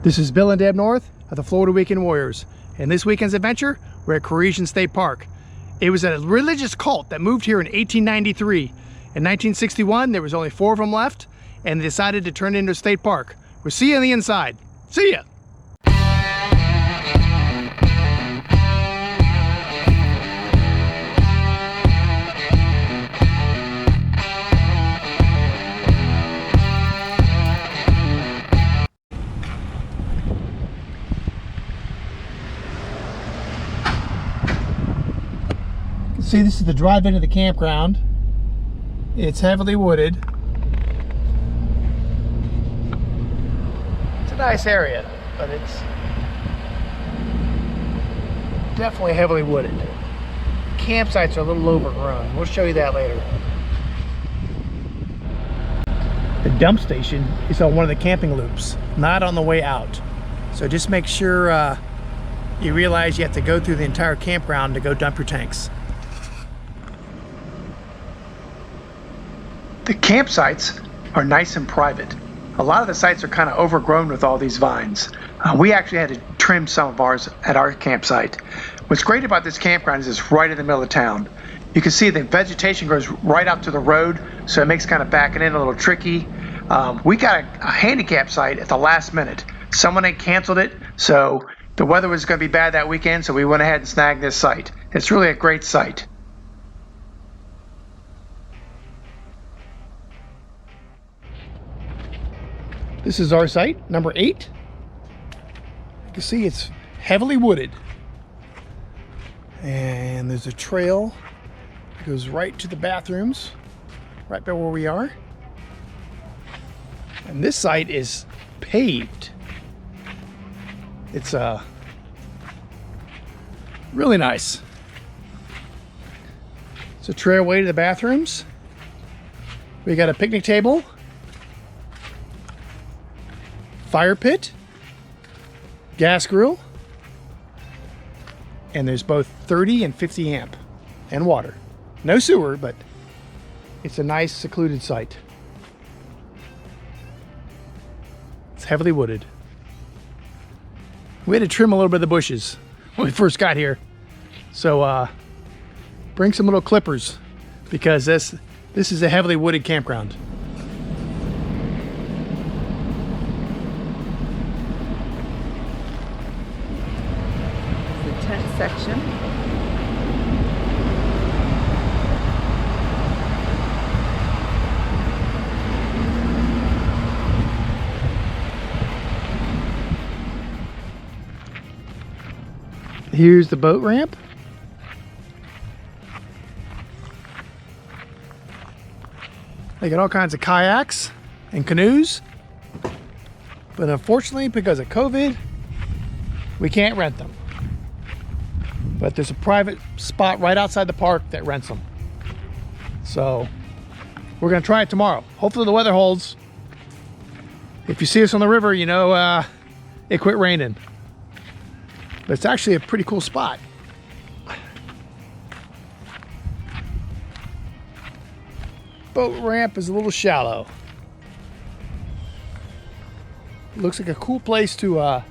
This is Bill and Deb North of the Florida Weekend Warriors, and this weekend's adventure, we're at Koreshan State Park. It was a religious cult that moved here in 1893. In 1961, there was only 4 of them left, and they decided to turn it into a state park. We'll see you on the inside. See ya! See, this is the drive-in of the campground. It's heavily wooded. It's a nice area, but it's definitely heavily wooded. Campsites are a little overgrown. We'll show you that later. The dump station is on one of the camping loops, not on the way out. So just make sure you realize you have to go through the entire campground to go dump your tanks. The campsites are nice and private. A lot of the sites are kind of overgrown with all these vines. We actually had to trim some of ours at our campsite. What's great about this campground is it's right in the middle of town. You can see the vegetation goes right out to the road, so it makes kind of backing in a little tricky. We got a handicap site at the last minute. Someone had canceled it, so the weather was going to be bad that weekend, so we went ahead and snagged this site. It's really a great site. This is our site, number 8. You can see it's heavily wooded. And there's a trail that goes right to the bathrooms, right by where we are. And this site is paved. It's really nice. It's a trailway to the bathrooms. We got a picnic table, fire pit, gas grill, and there's both 30 and 50 amp and water. No sewer, but it's a nice secluded site. It's heavily wooded. We had to trim a little bit of the bushes when we first got here. So bring some little clippers because this is a heavily wooded campground. Tent section. Here's the boat ramp. They got all kinds of kayaks and canoes, but unfortunately because of COVID we can't rent them. But there's a private spot right outside the park that rents them. So we're gonna try it tomorrow. Hopefully the weather holds. If you see us on the river, you know it quit raining. But it's actually a pretty cool spot. Boat ramp is a little shallow. Looks like a cool place to go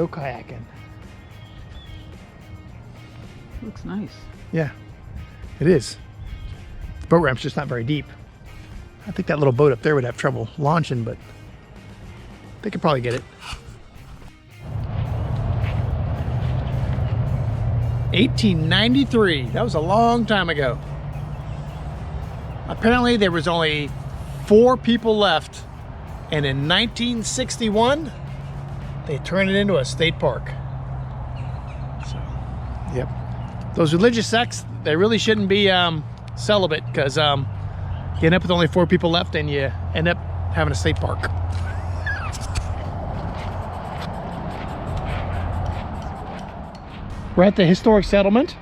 kayaking. Looks nice. Yeah, it is. The boat ramp's just not very deep. I think that little boat up there would have trouble launching, but they could probably get it. 1893, that was a long time ago. Apparently there was only 4 people left, and in 1961 they turned it into a state park. So, yep. Those religious sects, they really shouldn't be celibate, because you end up with only 4 people left and you end up having a state park. We're at the historic settlement,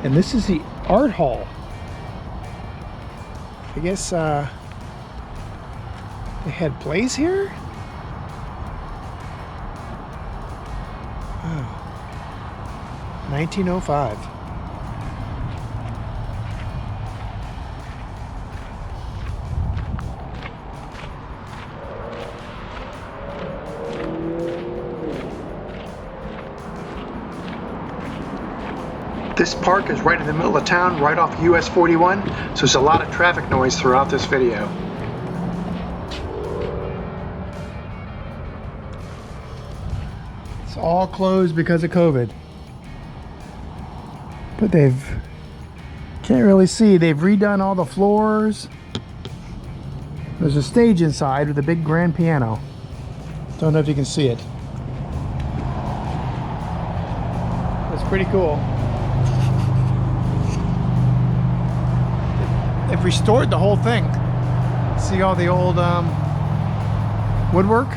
and this is the art hall. I guess they had plays here? Wow. 1905. This park is right in the middle of town, right off US 41, so there's a lot of traffic noise throughout this video. It's all closed because of COVID. But can't really see, they've redone all the floors. There's a stage inside with a big grand piano. Don't know if you can see it. That's pretty cool. They've restored the whole thing. See all the old woodwork?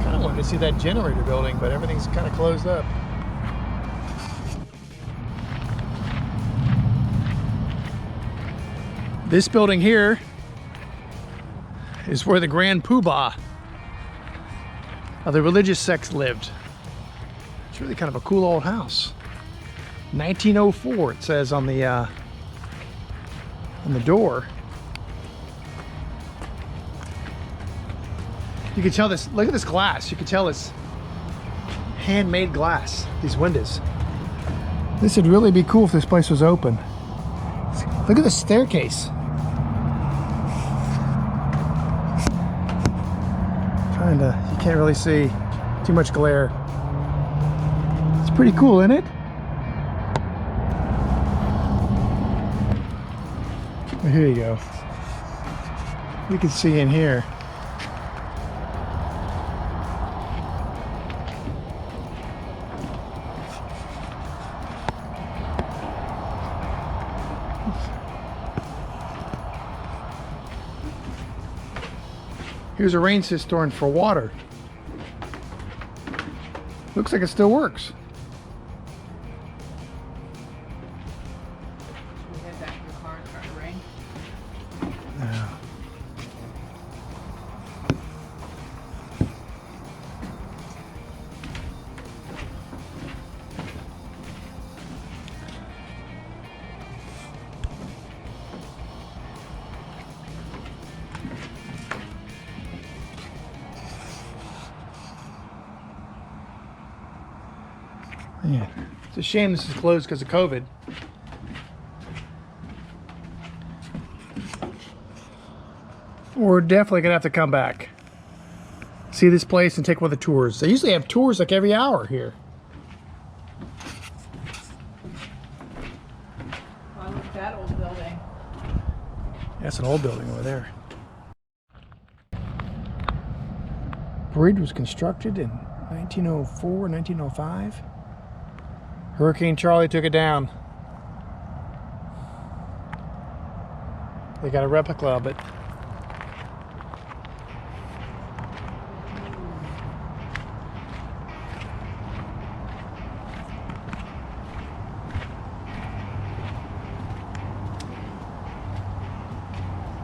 Kind of wanted to see that generator building, but everything's kind of closed up. This building here is where the Grand Poobah of the religious sects lived. It's really kind of a cool old house. 1904 it says on the door. You can tell this, look at this glass. You can tell it's handmade glass, these windows. This would really be cool if this place was open. Look at the staircase. You can't really see, too much glare. It's pretty cool, isn't it? Well, here you go. You can see in here. Here's a rain cistern for water. Looks like it still works. We head back to the car and start to rain. Yeah. Yeah. It's a shame this is closed because of COVID. We're definitely gonna have to come back. See this place and take one of the tours. They usually have tours like every hour here. Oh, look at that old building. That's an old building over there. Bridge was constructed in 1904, 1905. Hurricane Charlie took it down. They got a replica of it.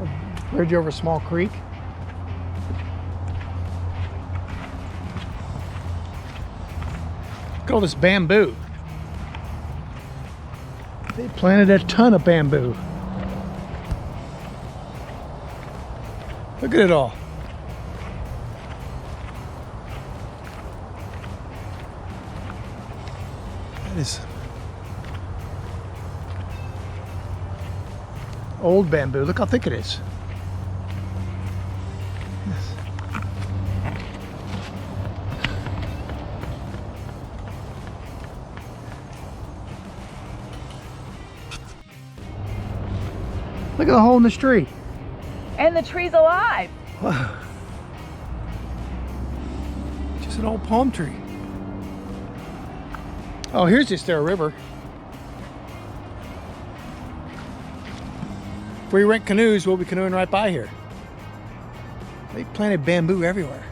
A bridge over a small creek. Look at all this bamboo. They planted a ton of bamboo. Look at it all. That is old bamboo. Look how thick it is. Yes. Look at the hole in this tree. And the tree's alive. Wow. Just an old palm tree. Oh, here's just their river. If we rent canoes, we'll be canoeing right by here. They planted bamboo everywhere.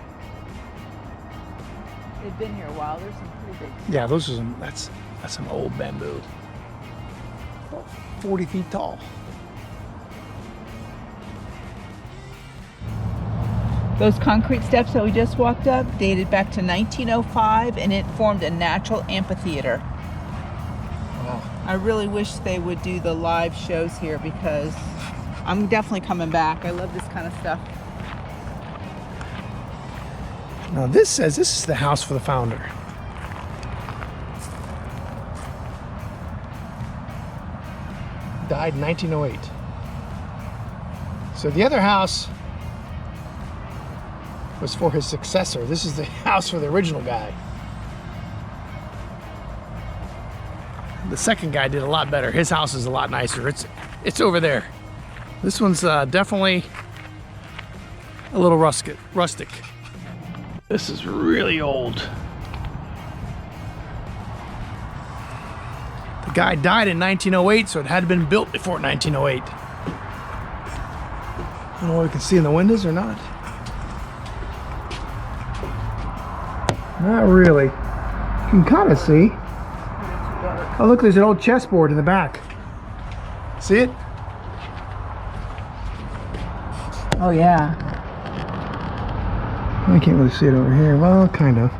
They've been here a while. There's some pretty big. Yeah, those are some, that's some old bamboo. About 40 feet tall. Those concrete steps that we just walked up dated back to 1905, and it formed a natural amphitheater. Wow. I really wish they would do the live shows here because I'm definitely coming back. I love this kind of stuff. Now this says this is the house for the founder. Died in 1908. So the other house was for his successor. This is the house for the original guy. The second guy did a lot better. His house is a lot nicer. It's over there. This one's definitely a little rustic. This is really old. The guy died in 1908, so it had been built before 1908. I don't know what we can see in the windows or not. Not really. You can kind of see. Oh, look, there's an old chessboard in the back. See it? Oh yeah. I can't really see it over here. Well, kind of.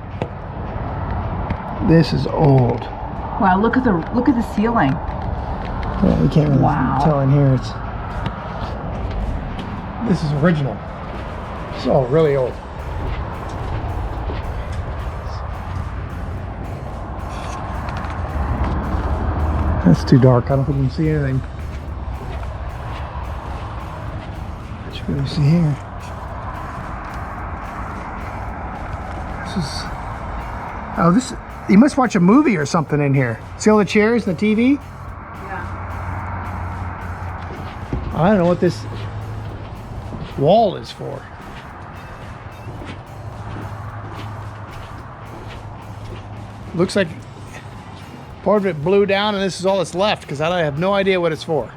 This is old. Wow, look at the ceiling. Yeah, you can't really tell in here. This is original. It's all really old. That's too dark. I don't think you can see anything. What you can see here? This is you must watch a movie or something in here. See all the chairs and the TV? Yeah. I don't know what this wall is for. Looks like part of it blew down and this is all that's left because I have no idea what it's for.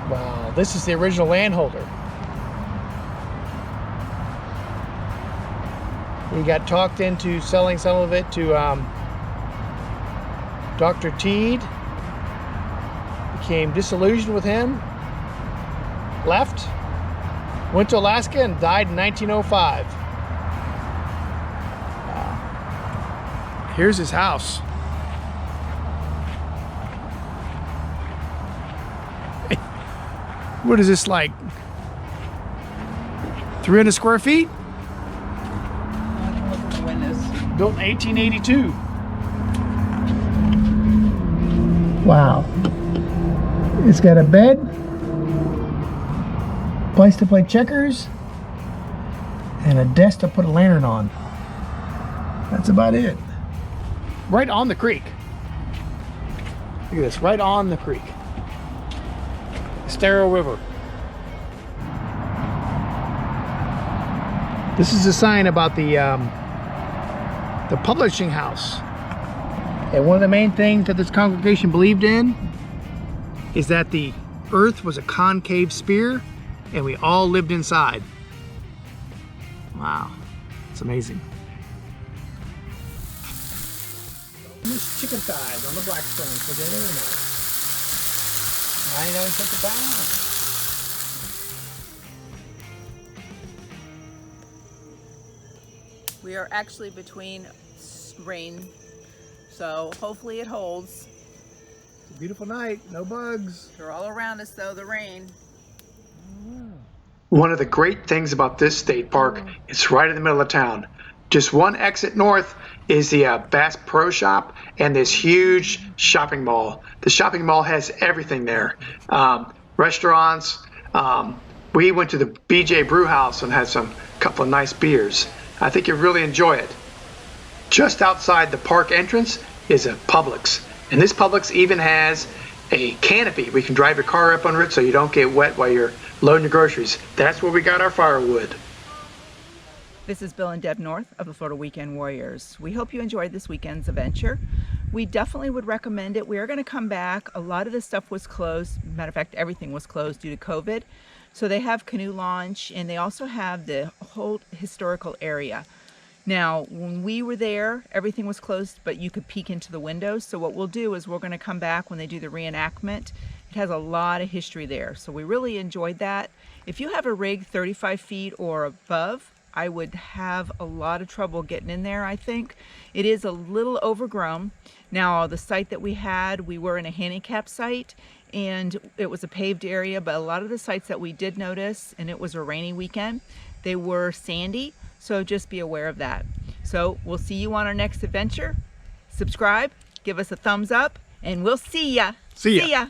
Wow, this is the original landholder. He got talked into selling some of it to Dr. Teed. Became disillusioned with him. Left. Went to Alaska and died in 1905. Here's his house. What is this, like 300 square feet? Built in 1882. Wow. It's got a bed, place to play checkers, and a desk to put a lantern on. That's about it. Right on the creek. Look at this, right on the creek. Estero River. This is a sign about the publishing house. And one of the main things that this congregation believed in is that the earth was a concave sphere and we all lived inside. Wow, it's amazing. This chicken thighs on the Blackstone for dinner tonight. 99 cents a pound. We are actually between rain, so hopefully it holds. It's a beautiful night, no bugs. They're all around us though, the rain. One of the great things about this state park is right in the middle of town. Just one exit north is the Bass Pro Shop and this huge shopping mall. The shopping mall has everything there. Restaurants. We went to the BJ Brew House and had a couple of nice beers. I think you'll really enjoy it. Just outside the park entrance is a Publix. And this Publix even has a canopy. We can drive your car up under it so you don't get wet while you're loading your groceries. That's where we got our firewood. This is Bill and Deb North of the Florida Weekend Warriors. We hope you enjoyed this weekend's adventure. We definitely would recommend it. We are going to come back. A lot of this stuff was closed. Matter of fact, everything was closed due to COVID. So they have canoe launch and they also have the whole historical area. Now, when we were there, everything was closed, but you could peek into the windows. So what we'll do is we're going to come back when they do the reenactment. It has a lot of history there. So we really enjoyed that. If you have a rig 35 feet or above, I would have a lot of trouble getting in there, I think. It is a little overgrown. Now, the site that we had, we were in a handicap site, and it was a paved area, but a lot of the sites that we did notice, and it was a rainy weekend, they were sandy, so just be aware of that. So we'll see you on our next adventure. Subscribe, give us a thumbs up, and we'll see ya. See ya. See ya.